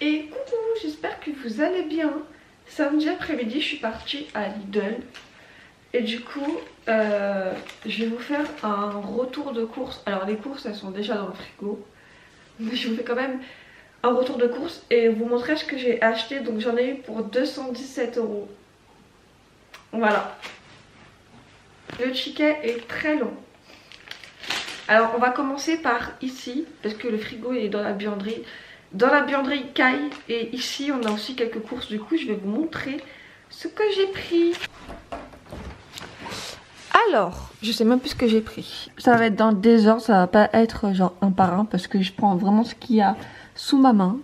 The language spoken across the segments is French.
Et coucou, j'espère que vous allez bien. Samedi après-midi, je suis partie à Lidl. Et du coup, je vais vous faire un retour de course. Alors les courses, elles sont déjà dans le frigo. Mais je vous fais quand même un retour de course et vous montrer ce que j'ai acheté. Donc j'en ai eu pour 217 €. Voilà. Le ticket est très long. Alors on va commencer par ici, parce que le frigo est dans la buanderie. Dans la buanderie Caille, et ici on a aussi quelques courses. Du coup je vais vous montrer ce que j'ai pris. Alors, je sais même plus ce que j'ai pris. Ça va être dans le désordre, ça va pas être genre un par un, parce que je prends vraiment ce qu'il y a sous ma main.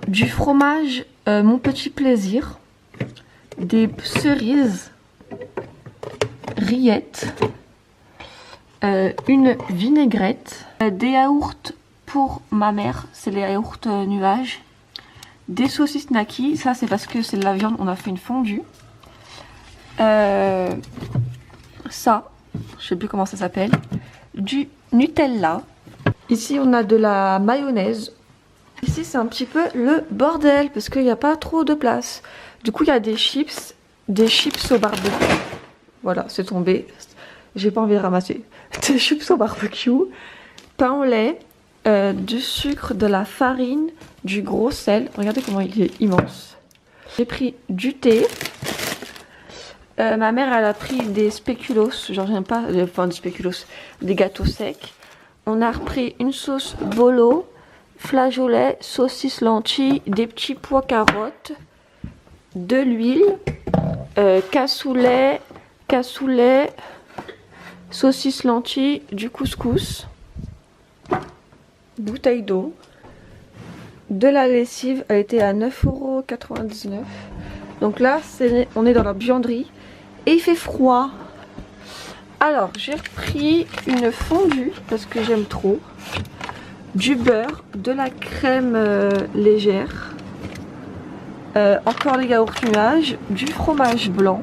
Du fromage, mon petit plaisir. Des cerises, rillettes. Une vinaigrette. Des yaourts pour ma mère, c'est les yaourts nuages. Des saucisses Naki, ça c'est parce que c'est de la viande, on a fait une fondue. Ça, je sais plus comment ça s'appelle. Du Nutella. Ici on a de la mayonnaise. Ici c'est un petit peu le bordel parce qu'il n'y a pas trop de place. Du coup il y a des chips au barbecue. Voilà, c'est tombé. J'ai pas envie de ramasser. Des chips au barbecue, pain au lait, du sucre, de la farine, du gros sel. Regardez comment il est immense. J'ai pris du thé. Ma mère elle a pris des spéculoos, genre j'aime pas, enfin des spéculoos, des gâteaux secs. On a repris une sauce bolo, flageolet, saucisse lentilles, des petits pois carottes, de l'huile, cassoulet, saucisse lentilles, du couscous, bouteille d'eau, de la lessive, elle était à 9,99 €. Donc là on est dans la buanderie. Et il fait froid. Alors j'ai repris une fondue parce que j'aime trop. Du beurre, de la crème légère. Encore les yaourts nuages. Du fromage blanc.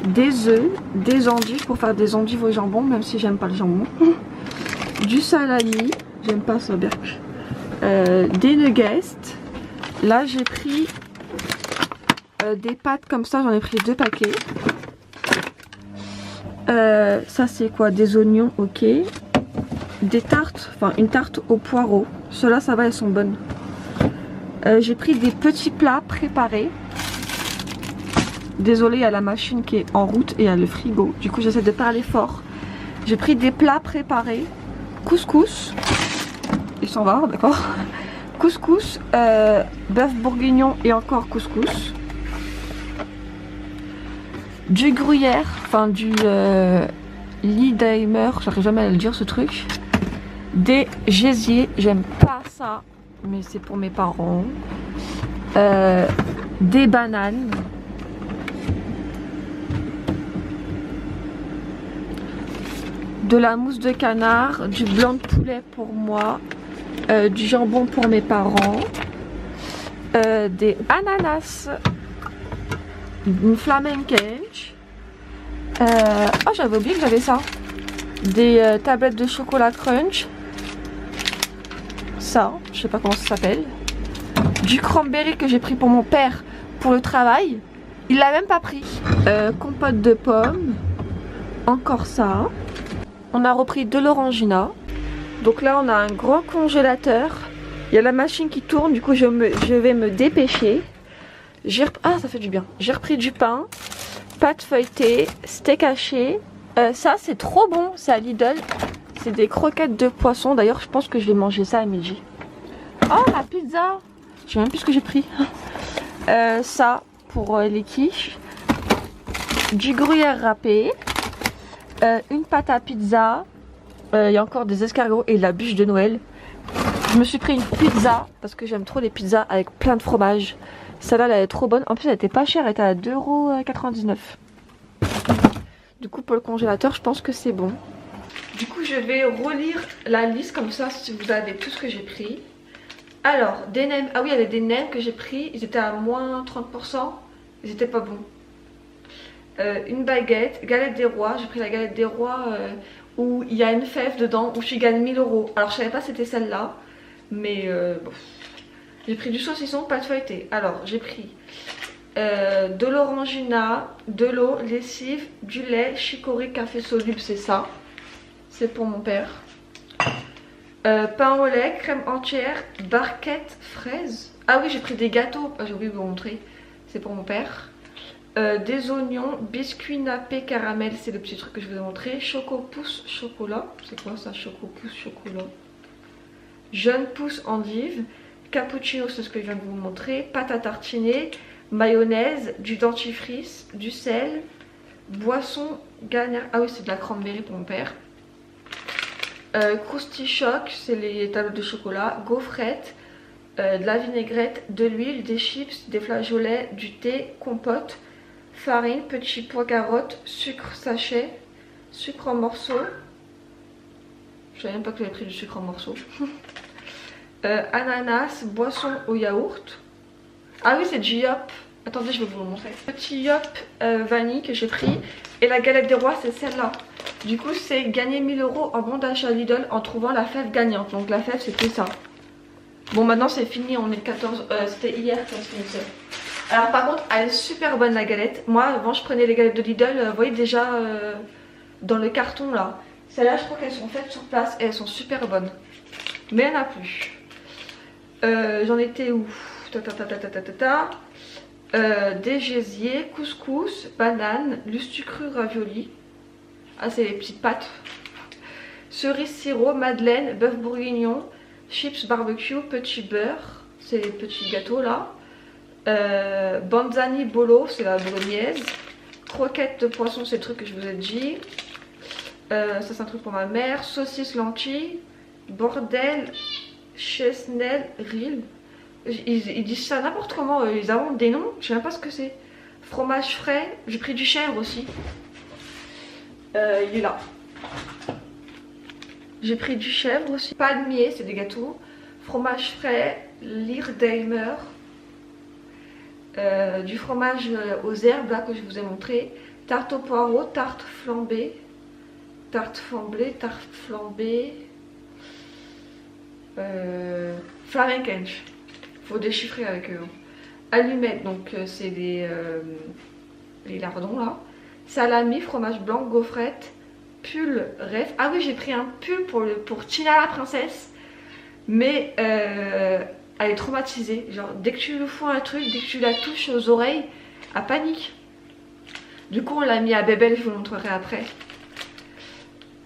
Des œufs, des endives pour faire des endives au jambon, même si j'aime pas le jambon. Du salami, j'aime pas ça, berk. Des nuggets. Là j'ai pris des pâtes comme ça, j'en ai pris 2 paquets. Ça c'est quoi? Des oignons, ok. Des tartes, enfin une tarte au poireau. Ceux-là ça va, elles sont bonnes. J'ai pris des petits plats préparés. Désolée, il y a la machine qui est en route et il y a le frigo. Du coup j'essaie de parler fort. J'ai pris des plats préparés. Couscous. Il s'en va, d'accord. Couscous, bœuf bourguignon et encore couscous. Du gruyère, enfin du Lidheimer, j'arrive jamais à le dire ce truc. Des gésiers, j'aime pas ça, mais c'est pour mes parents. Des bananes. De la mousse de canard, du blanc de poulet pour moi, du jambon pour mes parents, des ananas. Une flamenquenche. Oh j'avais oublié que j'avais ça. Des tablettes de chocolat crunch. Ça, je sais pas comment ça s'appelle. Du cranberry que j'ai pris pour mon père pour le travail. Il l'a même pas pris. Compote de pommes. Encore ça. On a repris de l'orangina. Donc là on a un grand congélateur. Il y a la machine qui tourne, du coup je vais me dépêcher. Ah ça fait du bien. J'ai repris du pain, pâte feuilletée, steak haché. Ça c'est trop bon, c'est à Lidl. C'est des croquettes de poisson. D'ailleurs je pense que je vais manger ça à midi. Oh la pizza. Je sais même plus ce que j'ai pris. Ça pour les quiches. Du gruyère râpé. Une pâte à pizza. Il y a encore des escargots et de la bûche de Noël. Je me suis pris une pizza parce que j'aime trop les pizzas avec plein de fromage. Celle-là elle est trop bonne. En plus elle était pas chère, elle était à 2,99 €. Du coup pour le congélateur je pense que c'est bon. Du coup je vais relire la liste comme ça si vous avez tout ce que j'ai pris. Alors des nems. Ah oui il y avait des nems que j'ai pris. Ils étaient à moins 30%. Ils étaient pas bons. Une baguette. Galette des rois. J'ai pris la galette des rois où il y a une fève dedans où je gagne 1000 €. Alors je savais pas c'était celle-là. Mais bon. J'ai pris du saucisson, pâte feuilletée. Alors j'ai pris de l'orangina, de l'eau, lessive, du lait, chicorée, café soluble, c'est ça. C'est pour mon père. Pain au lait, crème entière, barquette, fraise. Ah oui, j'ai pris des gâteaux, j'ai oublié de vous montrer. C'est pour mon père. Des oignons, biscuits nappés, caramel, c'est le petit truc que je vous ai montré. Choco pousse, chocolat. C'est quoi ça, choco pousse, chocolat? Jeune pousse, endive. Cappuccino, c'est ce que je viens de vous montrer. Pâte à tartiner, mayonnaise, du dentifrice, du sel. Boisson gagnant. Ah oui, c'est de la cranberry pour mon père. Krusty Choc, c'est les tablettes de chocolat. Gaufrettes, de la vinaigrette, de l'huile, des chips, des flageolets, du thé, compote, farine, petits pois carottes, sucre sachet, sucre en morceaux. Je savais même pas que j'avais pris du sucre en morceaux. Ananas, boisson au yaourt. Ah oui, c'est du yop. Attendez, je vais vous le montrer. Petit yop vanille que j'ai pris. Et la galette des rois, c'est celle-là. Du coup, c'est gagner 1000 € en bon d'achat Lidl en trouvant la fève gagnante. Donc la fève, c'était ça. Bon, maintenant c'est fini. On est le 14. C'était hier qu'on se finissait. Alors par contre, elle est super bonne la galette. Moi, avant, je prenais les galettes de Lidl. Vous voyez déjà dans le carton là. Celles-là, je crois qu'elles sont faites sur place et elles sont super bonnes. Mais il n'y en a plus. J'en étais où? Des gésiers, couscous, banane, lustucru, ravioli. Ah, c'est les petites pâtes. Cerise sirop, madeleine, bœuf bourguignon, chips barbecue, petit beurre. C'est les petits gâteaux là. Banzani bolo, c'est la bolognaise. Croquettes de poisson, c'est le truc que je vous ai dit. Ça c'est un truc pour ma mère. Saucisse lentilles. Bordel, chesnel, ril. Ils disent ça n'importe comment, ils inventent des noms, je sais même pas ce que c'est. Fromage frais, j'ai pris du chèvre aussi. Il est là. J'ai pris du chèvre aussi. Palmier, c'est des gâteaux. Fromage frais, Leerdheimer. Du fromage aux herbes là que je vous ai montré. Tarte au poireau, tarte flambée. Tarte flambée, tarte flambée. Flamenkensch. Faut déchiffrer avec eux. Allumettes, donc c'est les lardons là. Salami, fromage blanc, gaufrette, pull, rêve. Ah oui, j'ai pris un pull pour Tina la princesse. Mais elle est traumatisée. Genre, dès que tu lui fous un truc, dès que tu la touches aux oreilles, elle panique. Du coup, on l'a mis à Bébel, je vous le montrerai après.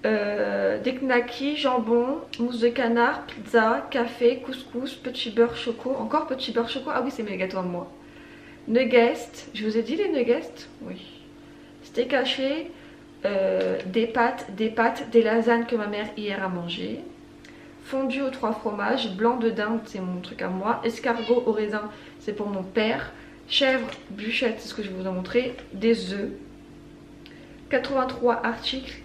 Des knackis, jambon, mousse de canard, pizza, café, couscous, petit beurre choco. Encore petit beurre choco. Ah oui, c'est mes gâteaux à moi. Nuggets. Je vous ai dit les nuggets? Oui. Steak haché. Des pâtes, des lasagnes que ma mère hier a mangé. Fondu aux 3 fromages. Blanc de dinde, c'est mon truc à moi. Escargot au raisin, c'est pour mon père. Chèvre, bûchette, c'est ce que je vous ai montré. Des œufs. 83 articles.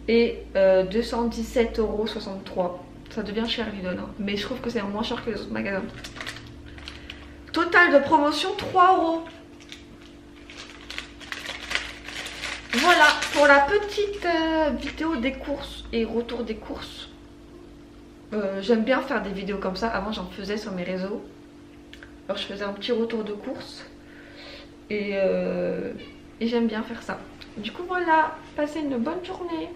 Et 217,63 €. Ça devient cher Lidl, hein. Mais je trouve que c'est moins cher que les autres magasins. Total de promotion 3 €. Voilà pour la petite vidéo des courses et retour des courses. J'aime bien faire des vidéos comme ça. Avant j'en faisais sur mes réseaux. Alors je faisais un petit retour de courses. Et j'aime bien faire ça. Du coup voilà, passez une bonne journée.